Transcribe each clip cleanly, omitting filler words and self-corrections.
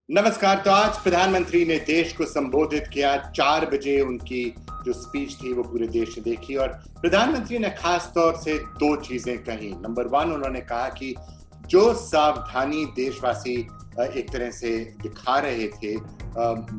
नमस्कार। तो आज प्रधानमंत्री ने देश को संबोधित किया। 4 बजे उनकी जो स्पीच थी वो पूरे देश ने देखी और प्रधानमंत्री ने खास तौर से 2 चीजें कही। नंबर 1, उन्होंने कहा कि जो सावधानी देशवासी एक तरह से दिखा रहे थे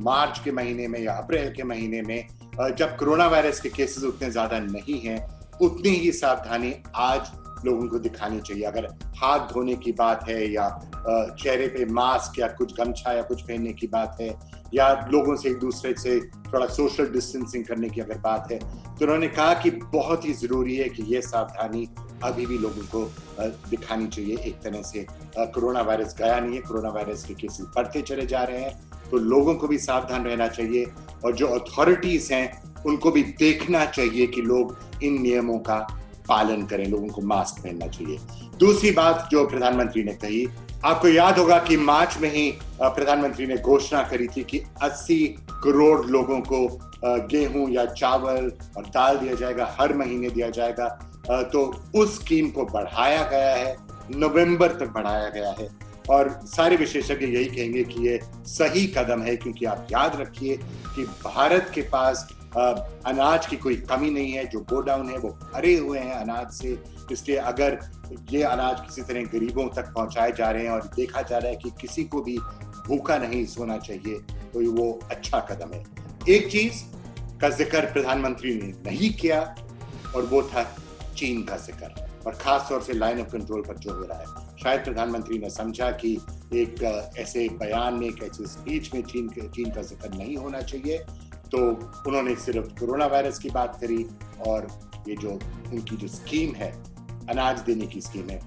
मार्च के महीने में या अप्रैल के महीने में, जब कोरोना वायरस के केसेस उतने ज्यादा नहीं हैं, उतनी ही सावधानी आज लोगों को दिखानी चाहिए। अगर हाथ धोने की बात है या चेहरे पे मास्क या कुछ गमछा या कुछ पहनने की बात है या लोगों से एक दूसरे से थोड़ा सोशल डिस्टेंसिंग करने की अगर बात है, तो उन्होंने कहा कि बहुत ही जरूरी है कि ये सावधानी अभी भी लोगों को दिखानी चाहिए। एक तरह से कोरोना वायरस गया नहीं है, कोरोना वायरस के केसेस बढ़ते चले जा रहे हैं, तो लोगों को भी सावधान रहना चाहिए और जो अथॉरिटीज हैं उनको भी देखना चाहिए कि लोग इन नियमों का पालन करें, लोगों को मास्क पहनना चाहिए। दूसरी बात जो प्रधानमंत्री ने कही, आपको याद होगा कि मार्च में ही प्रधानमंत्री ने घोषणा करी थी कि 80 करोड़ लोगों को गेहूं या चावल और दाल दिया जाएगा, हर महीने दिया जाएगा। तो उस स्कीम को बढ़ाया गया है, नवंबर तक बढ़ाया गया है और सारे विशेषज्ञ यही कहेंगे कि ये सही कदम है, क्योंकि आप याद रखिए कि भारत के पास अनाज की कोई कमी नहीं है। जो गोडाउन है वो भरे हुए हैं अनाज से, इसलिए अगर ये अनाज किसी तरह गरीबों तक पहुंचाए जा रहे हैं और देखा जा रहा है कि किसी को भी भूखा नहीं सोना चाहिए, तो वो अच्छा कदम है। एक चीज का जिक्र प्रधानमंत्री ने नहीं किया और वो था चीन का जिक्र, और खास तौर से लाइन ऑफ कंट्रोल पर जो हो रहा है। शायद प्रधानमंत्री ने समझा कि एक ऐसे बयान में, एक ऐसे स्पीच में चीन का जिक्र नहीं होना चाहिए, तो उन्होंने सिर्फ कोरोना वायरस की बात करी और ये जो उनकी जो स्कीम है, अनाज देने की स्कीम है,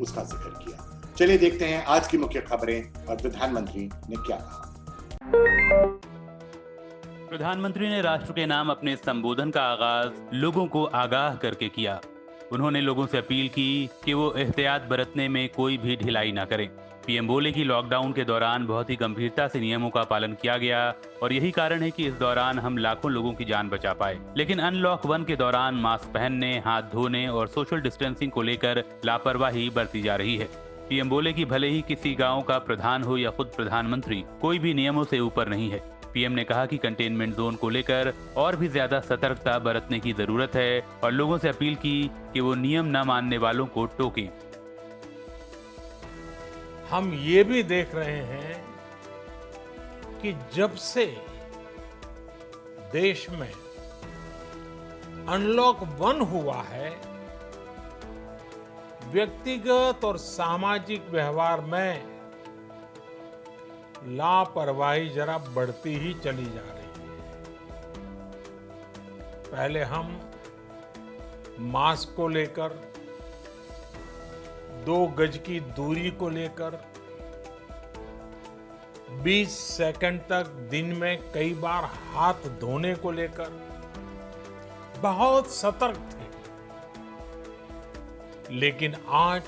उसका जिक्र किया। चलिए देखते हैं आज की मुख्य खबरें और प्रधानमंत्री ने क्या कहा। प्रधानमंत्री ने राष्ट्र के नाम अपने संबोधन का आगाज लोगों को आगाह करके किया। उन्होंने लोगों से अपील की कि वो एहतियात बरतने में कोई भी ढिलाई न करें। पीएम बोले कि लॉकडाउन के दौरान बहुत ही गंभीरता से नियमों का पालन किया गया और यही कारण है कि इस दौरान हम लाखों लोगों की जान बचा पाए। लेकिन अनलॉक 1 के दौरान मास्क पहनने, हाथ धोने और सोशल डिस्टेंसिंग को लेकर लापरवाही बरती जा रही है। पीएम बोले कि भले ही किसी गांव का प्रधान हो या खुद प्रधानमंत्री, कोई भी नियमों से ऊपर नहीं है। पीएम ने कहा कि कंटेनमेंट जोन को लेकर और भी ज्यादा सतर्कता बरतने की जरूरत है और लोगों से अपील की कि वो नियम न मानने वालों को टोकें। हम ये भी देख रहे हैं कि जब से देश में अनलॉक 1 हुआ है, व्यक्तिगत और सामाजिक व्यवहार में लापरवाही जरा बढ़ती ही चली जा रही है। पहले हम मास्क को लेकर, 2 गज की दूरी को लेकर 20 सेकंड तक दिन में कई बार हाथ धोने को लेकर बहुत सतर्क थे। लेकिन आज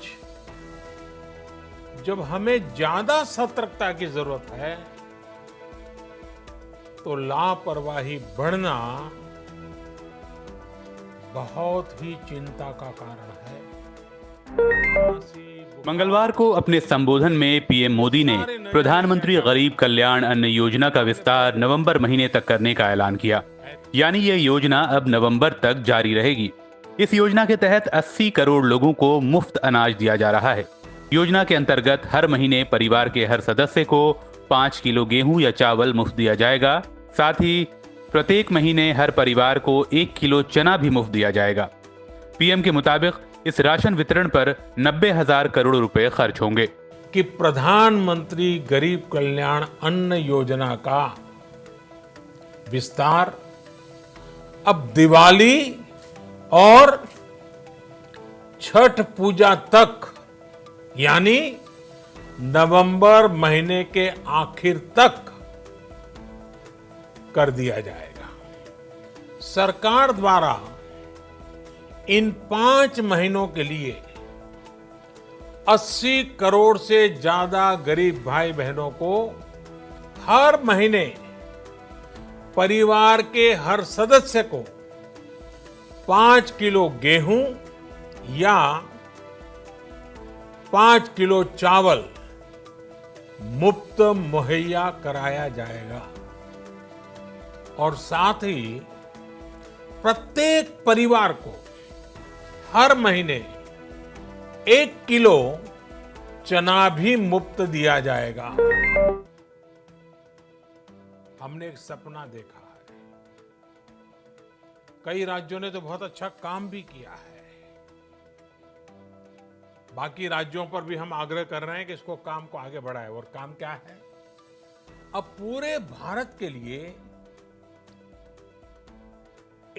जब हमें ज्यादा सतर्कता की जरूरत है, तो लापरवाही बढ़ना बहुत ही चिंता का कारण है। मंगलवार को अपने संबोधन में पीएम मोदी ने प्रधानमंत्री गरीब कल्याण अन्न योजना का विस्तार नवंबर महीने तक करने का ऐलान किया। यानी ये योजना अब नवंबर तक जारी रहेगी। इस योजना के तहत 80 करोड़ लोगों को मुफ्त अनाज दिया जा रहा है। योजना के अंतर्गत हर महीने परिवार के हर सदस्य को 5 किलो गेहूं या चावल मुफ्त दिया जाएगा। साथ ही प्रत्येक महीने हर परिवार को 1 किलो चना भी मुफ्त दिया जाएगा। पीएम के मुताबिक इस राशन वितरण पर 90,000 करोड़ रुपए खर्च होंगे। कि प्रधानमंत्री गरीब कल्याण अन्न योजना का विस्तार अब दिवाली और छठ पूजा तक, यानी नवंबर महीने के आखिर तक कर दिया जाएगा। सरकार द्वारा इन 5 महीनों के लिए 80 करोड़ से ज्यादा गरीब भाई बहनों को हर महीने परिवार के हर सदस्य को 5 किलो गेहूं या 5 किलो चावल मुफ्त मुहैया कराया जाएगा और साथ ही प्रत्येक परिवार को हर महीने 1 किलो चना भी मुफ्त दिया जाएगा। हमने एक सपना देखा है, कई राज्यों ने तो बहुत अच्छा काम भी किया है। बाकी राज्यों पर भी हम आग्रह कर रहे हैं कि इसको काम को आगे बढ़ाएं। और काम क्या है? अब पूरे भारत के लिए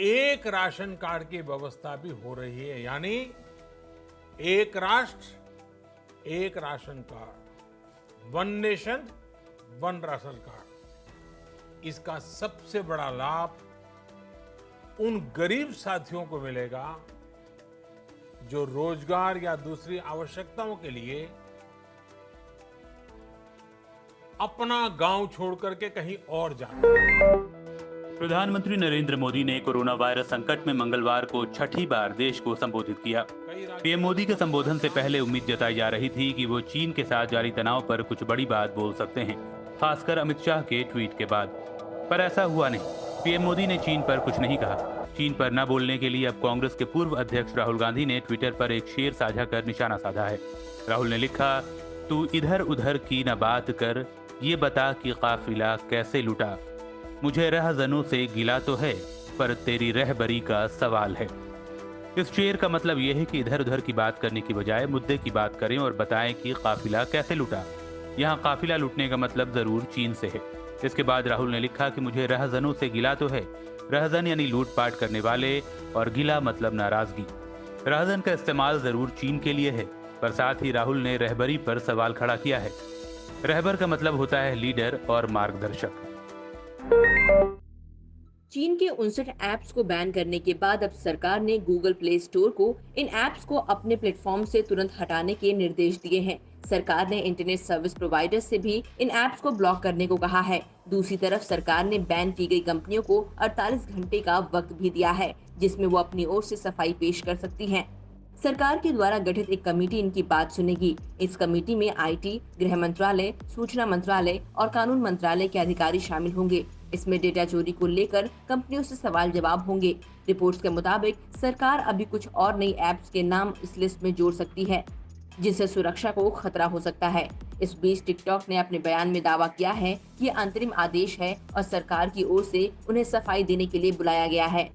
एक राशन कार्ड की व्यवस्था भी हो रही है, यानी एक राष्ट्र एक ration card, one nation one ration card. इसका सबसे बड़ा लाभ उन गरीब साथियों को मिलेगा जो रोजगार या दूसरी आवश्यकताओं के लिए अपना गांव छोड़ करके कहीं और जाते हैं। प्रधानमंत्री नरेंद्र मोदी ने कोरोना वायरस संकट में मंगलवार को छठी बार देश को संबोधित किया। पीएम मोदी के संबोधन से पहले उम्मीद जताई जा रही थी कि वो चीन के साथ जारी तनाव पर कुछ बड़ी बात बोल सकते हैं, खासकर अमित शाह के ट्वीट के बाद। पर ऐसा हुआ नहीं। पीएम मोदी ने चीन पर कुछ नहीं कहा। चीन पर न बोलने के लिए अब कांग्रेस के पूर्व अध्यक्ष राहुल गांधी ने ट्विटर पर एक शेर साझा कर निशाना साधा है। राहुल ने लिखा, तू इधर उधर की न बात कर, ये बता कि काफिला कैसे लुटा। मुझे रहज़नों से गिला तो है, पर तेरी रहबरी का सवाल है। इस शेर का मतलब यह है कि इधर उधर की बात करने की बजाय मुद्दे की बात करें और बताएं कि काफिला कैसे लुटा। यहाँ काफिला लुटने का मतलब जरूर चीन से है। इसके बाद राहुल ने लिखा कि मुझे रहज़नों से गिला तो है। रहज़न यानी लूटपाट करने वाले और गिला मतलब नाराजगी। रहज़न का इस्तेमाल जरूर चीन के लिए है, पर साथ ही राहुल ने रहबरी पर सवाल खड़ा किया है। रहबर का मतलब होता है लीडर और मार्गदर्शक। चीन के 59 ऐप्स को बैन करने के बाद अब सरकार ने गूगल प्ले स्टोर को इन ऐप्स को अपने प्लेटफॉर्म से तुरंत हटाने के निर्देश दिए हैं। सरकार ने इंटरनेट सर्विस प्रोवाइडर से भी इन ऐप्स को ब्लॉक करने को कहा है। दूसरी तरफ सरकार ने बैन की गई कंपनियों को 48 घंटे का वक्त भी दिया है, जिसमें वो अपनी ओर से सफाई पेश कर सकती हैं। सरकार के द्वारा गठित एक कमेटी इनकी बात सुनेगी। इस कमेटी में आईटी, गृह मंत्रालय, सूचना मंत्रालय और कानून मंत्रालय के अधिकारी शामिल होंगे। इसमें डेटा चोरी को लेकर कंपनियों से सवाल जवाब होंगे। रिपोर्ट्स के मुताबिक सरकार अभी कुछ और नई ऐप्स के नाम इस लिस्ट में जोड़ सकती है, जिससे सुरक्षा को खतरा हो सकता है। इस बीच टिकटॉक ने अपने बयान में दावा किया है कि ये अंतरिम आदेश है और सरकार की ओर से उन्हें सफाई देने के लिए बुलाया गया है।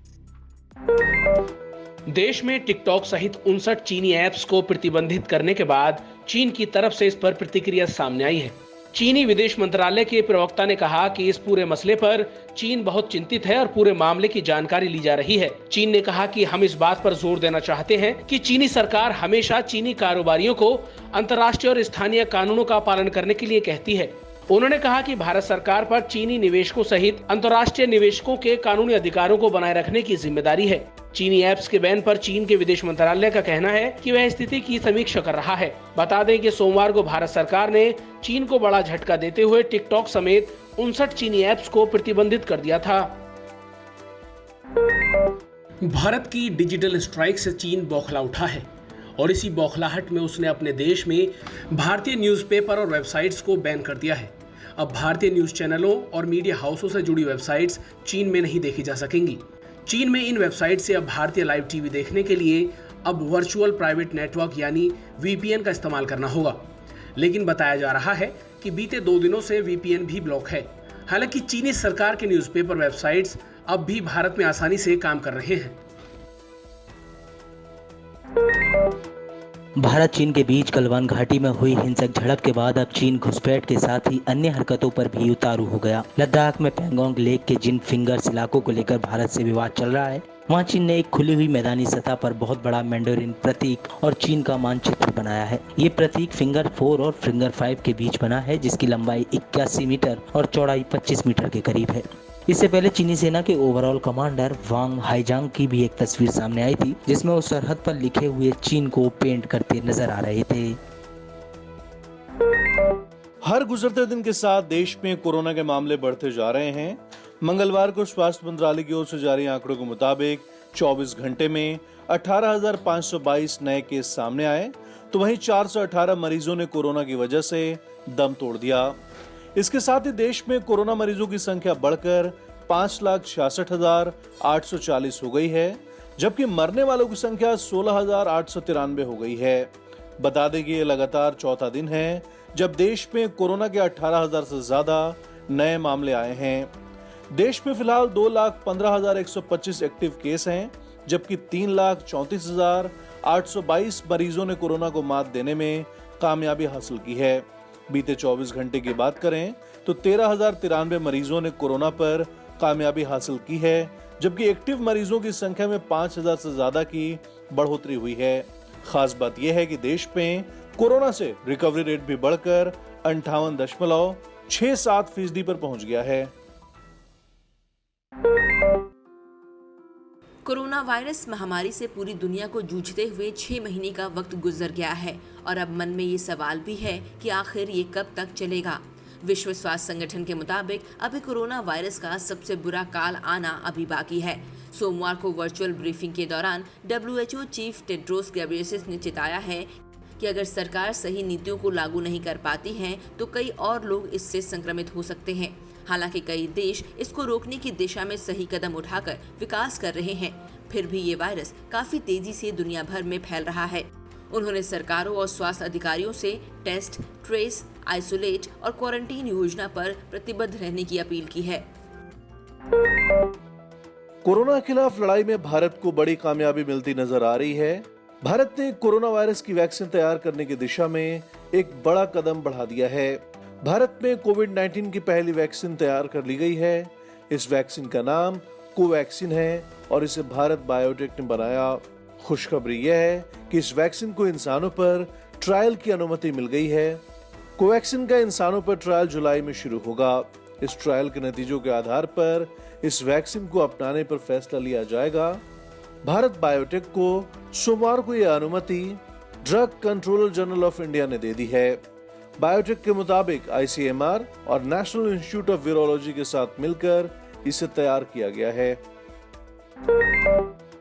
देश में टिकटॉक सहित 59 चीनी ऐप्स को प्रतिबंधित करने के बाद चीन की तरफ से इस पर प्रतिक्रिया सामने आई है। चीनी विदेश मंत्रालय के प्रवक्ता ने कहा कि इस पूरे मसले पर चीन बहुत चिंतित है और पूरे मामले की जानकारी ली जा रही है। चीन ने कहा कि हम इस बात पर जोर देना चाहते हैं कि चीनी सरकार हमेशा चीनी कारोबारियों को अंतर्राष्ट्रीय और स्थानीय कानूनों का पालन करने के लिए कहती है। उन्होंने कहा कि भारत सरकार पर चीनी निवेशकों सहित अंतर्राष्ट्रीय निवेशकों के कानूनी अधिकारों को बनाए रखने की जिम्मेदारी है। चीनी ऐप्स के बैन पर चीन के विदेश मंत्रालय का कहना है कि वह स्थिति की समीक्षा कर रहा है। बता दें कि सोमवार को भारत सरकार ने चीन को बड़ा झटका देते हुए टिकटॉक समेत 59 चीनी ऐप्स को प्रतिबंधित कर दिया था। भारत की डिजिटल स्ट्राइक से चीन बौखला उठा है और इसी बौखलाहट में उसने अपने देश में भारतीय न्यूज़पेपर और वेबसाइट्स को बैन कर दिया है। अब भारतीय न्यूज़ चैनलों और मीडिया हाउसों से जुड़ी वेबसाइट्स चीन में नहीं देखी जा सकेंगी। चीन में इन वेबसाइट से अब भारतीय लाइव टीवी देखने के लिए अब वर्चुअल प्राइवेट नेटवर्क यानी वीपीएन का इस्तेमाल करना होगा। लेकिन बताया जा रहा है कि बीते 2 दिनों से वीपीएन भी ब्लॉक है। हालांकि चीनी सरकार के न्यूज़पेपर वेबसाइट्स अब भी भारत में आसानी से काम कर रहे हैं। भारत चीन के बीच गलवान घाटी में हुई हिंसक झड़प के बाद अब चीन घुसपैठ के साथ ही अन्य हरकतों पर भी उतारू हो गया। लद्दाख में पैंगोंग लेक के जिन फिंगर्स इलाकों को लेकर भारत से विवाद चल रहा है, वहां चीन ने एक खुली हुई मैदानी सतह पर बहुत बड़ा मैंडेरिन प्रतीक और चीन का मानचित्र बनाया है। ये प्रतीक फिंगर 4 और फिंगर 5 के बीच बना है, जिसकी लंबाई 81 मीटर और चौड़ाई 25 मीटर के करीब है। इससे पहले चीनी सेना के ओवरऑल कमांडर वांग हाईजांग की भी एक तस्वीर सामने आई थी, जिसमें वो सरहद पर लिखे हुए चीन को पेंट करते नजर आ रहे थे। हर गुजरते दिन के साथ देश में कोरोना के मामले बढ़ते जा रहे हैं। मंगलवार को स्वास्थ्य मंत्रालय की ओर से जारी आंकड़ों के मुताबिक 24 घंटे में 18,522 नए केस सामने आए, तो वहीं 418 मरीजों ने कोरोना की वजह से दम तोड़ दिया। इसके साथ ही देश में कोरोना मरीजों की संख्या बढ़कर 5,66,840 हो गई है, जबकि मरने वालों की संख्या 16,893 हो गई है। बता दें कि ये लगातार चौथा दिन है जब देश में कोरोना के 18,000 से ज्यादा नए मामले आए हैं। देश में फिलहाल 2,15,125 एक्टिव केस हैं, जबकि 3,34,822 मरीजों ने कोरोना को मात देने में कामयाबी हासिल की है। बीते 24 घंटे की बात करें तो 13,093 मरीजों ने कोरोना पर कामयाबी हासिल की है, जबकि एक्टिव मरीजों की संख्या में 5,000 से ज्यादा की बढ़ोतरी हुई है। खास बात यह है कि देश में कोरोना से रिकवरी रेट भी बढ़कर 58.67% पर पहुंच गया है। कोरोना वायरस महामारी से पूरी दुनिया को जूझते हुए 6 महीने का वक्त गुजर गया है और अब मन में ये सवाल भी है कि आखिर ये कब तक चलेगा। विश्व स्वास्थ्य संगठन के मुताबिक अभी कोरोना वायरस का सबसे बुरा काल आना अभी बाकी है। सोमवार को वर्चुअल ब्रीफिंग के दौरान WHO चीफ टेड्रोस घेब्रेयेसस ने चेताया है कि अगर सरकार सही नीतियों को लागू नहीं कर पाती है तो कई और लोग इससे संक्रमित हो सकते हैं। हालांकि कई देश इसको रोकने की दिशा में सही कदम उठाकर विकास कर रहे हैं, फिर भी ये वायरस काफी तेजी से दुनिया भर में फैल रहा है। उन्होंने सरकारों और स्वास्थ्य अधिकारियों से टेस्ट, ट्रेस, आइसोलेट और क्वारंटीन योजना पर प्रतिबद्ध रहने की अपील की है। कोरोना के खिलाफ लड़ाई में भारत को बड़ी कामयाबी मिलती नजर आ रही है। भारत ने कोरोना वायरस की वैक्सीन तैयार करने की दिशा में एक बड़ा कदम बढ़ा दिया है। भारत में कोविड-19 की पहली वैक्सीन तैयार कर ली गई है। इस वैक्सीन का नाम कोवैक्सीन है और इसे भारत बायोटेक ने बनाया। खुशखबरी यह है कि इस वैक्सीन को इंसानों पर ट्रायल की अनुमति मिल गई है। कोवैक्सीन का इंसानों पर ट्रायल जुलाई में शुरू होगा। इस ट्रायल के नतीजों के आधार पर इस वैक्सीन को अपनाने पर फैसला लिया जाएगा। भारत बायोटेक को सोमवार को यह अनुमति drug controller general of India ने दे दी है। बायोटेक के मुताबिक ICMR और नेशनल इंस्टीट्यूट ऑफ वायरोलॉजी के साथ मिलकर इसे तैयार किया गया है।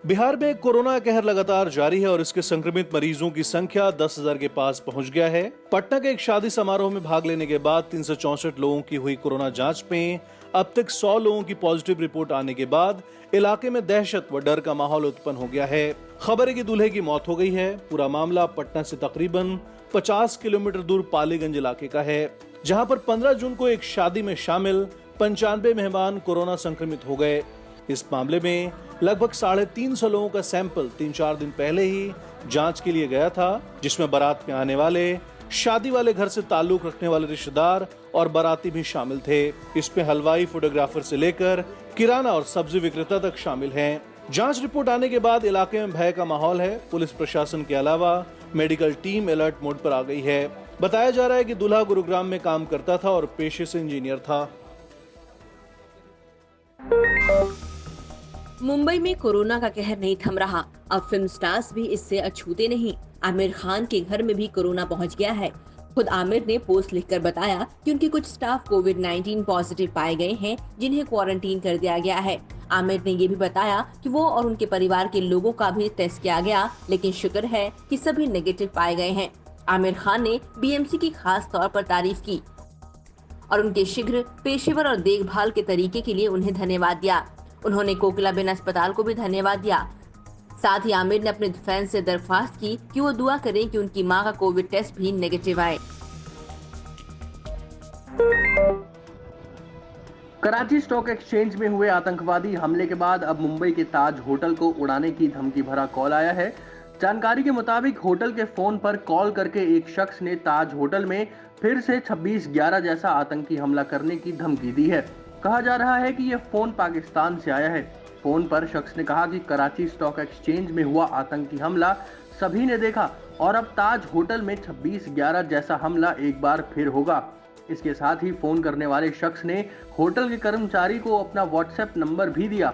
बिहार में कोरोना का कहर लगातार जारी है और इसके संक्रमित मरीजों की संख्या 10,000 के पास पहुंच गया है। पटना के एक शादी समारोह में भाग लेने के बाद 364 लोगों की हुई कोरोना जांच में अब तक 100 लोगों की पॉजिटिव रिपोर्ट आने के बाद इलाके में दहशत व डर का माहौल उत्पन्न हो गया है। खबर है कि दूल्हे की मौत हो गई है। पूरा मामला पटना से तकरीबन 50 किलोमीटर दूर पालीगंज इलाके का है, जहां पर 15 जून को एक शादी में शामिल 95 मेहमान कोरोना संक्रमित हो गए। इस मामले में लगभग 350 लोगों का सैंपल 3-4 दिन पहले ही जांच के लिए गया था, जिसमें बारात में आने वाले, शादी वाले घर से ताल्लुक रखने वाले रिश्तेदार और बाराती भी शामिल थे। इसमें हलवाई, फोटोग्राफर से लेकर किराना और सब्जी विक्रेता तक शामिल हैं। जांच रिपोर्ट आने के बाद इलाके में भय का माहौल है। पुलिस प्रशासन के अलावा मेडिकल टीम अलर्ट मोड पर आ गई है। बताया जा रहा है कि दूल्हा गुरुग्राम में काम करता था और पेशे से इंजीनियर था। मुंबई में कोरोना का कहर नहीं थम रहा। अब फिल्म स्टार्स भी इससे अछूते नहीं। आमिर खान के घर में भी कोरोना पहुंच गया है। खुद आमिर ने पोस्ट लिखकर बताया कि उनके कुछ स्टाफ कोविड-19 पॉजिटिव पाए गए हैं, जिन्हें क्वारंटीन कर दिया गया है। आमिर ने ये भी बताया कि वो और उनके परिवार के लोगों का भी टेस्ट किया गया, लेकिन शुक्र है कि सभी नेगेटिव पाए गए हैं। आमिर खान ने BMC की खास तौर पर तारीफ की और उनके शीघ्र, पेशेवर और देखभाल के तरीके के लिए उन्हें धन्यवाद दिया। उन्होंने कोकिलाबेन अस्पताल को भी धन्यवाद दिया। साथ ही आमिर ने अपने फैंस से दरख्वास्त की कि वो दुआ करें कि उनकी मां का कोविड टेस्ट भी नेगेटिव आए। कराची स्टॉक एक्सचेंज में हुए आतंकवादी हमले के बाद अब मुंबई के ताज होटल को उड़ाने की धमकी भरा कॉल आया है। जानकारी के मुताबिक होटल के फोन पर कॉल करके एक शख्स ने ताज होटल में फिर से 26/11 जैसा आतंकी हमला करने की धमकी दी है। कहा जा रहा है कि यह फोन पाकिस्तान से आया है। फोन पर शख्स ने कहा कि कराची स्टॉक एक्सचेंज में हुआ आतंकी हमला सभी ने देखा और अब ताज होटल में 26/11 जैसा हमला एक बार फिर होगा। इसके साथ ही फोन करने वाले शख्स ने होटल के कर्मचारी को अपना व्हाट्सएप नंबर भी दिया।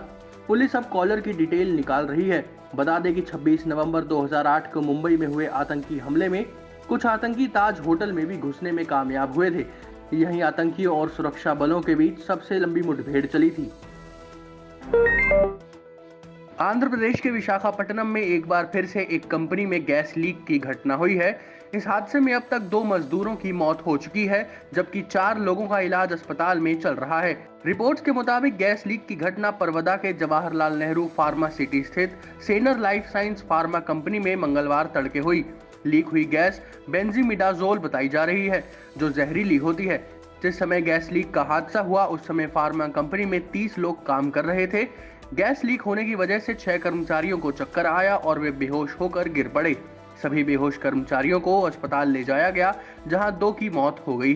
पुलिस अब कॉलर की डिटेल निकाल रही है। बता दें कि 26 नवंबर 2008 को मुंबई में हुए आतंकी हमले में कुछ आतंकी ताज होटल में भी घुसने में कामयाब हुए थे। यहीं आतंकियों और सुरक्षा बलों के बीच सबसे लंबी मुठभेड़ चली थी। आंध्र प्रदेश के विशाखापट्टनम में एक बार फिर से एक कंपनी में गैस लीक की घटना हुई है। इस हादसे में अब तक 2 मजदूरों की मौत हो चुकी है, जबकि 4 लोगों का इलाज अस्पताल में चल रहा है। रिपोर्ट्स के मुताबिक गैस लीक की घटना परवदा के जवाहरलाल नेहरू फार्मा सिटी स्थित सेनर लाइफ साइंस फार्मा कंपनी में मंगलवार तड़के हुई। लीक हुई गैस बेंजीमिडाजोल बताई जा रही है, जो जहरीली होती है। जिस समय गैस लीक का हादसा हुआ उस समय फार्मा कंपनी में 30 लोग काम कर रहे थे। गैस लीक होने की वजह से 6 कर्मचारियों को चक्कर आया और वे बेहोश होकर गिर पड़े। सभी बेहोश कर्मचारियों को अस्पताल ले जाया गया, जहां 2 की मौत हो गई।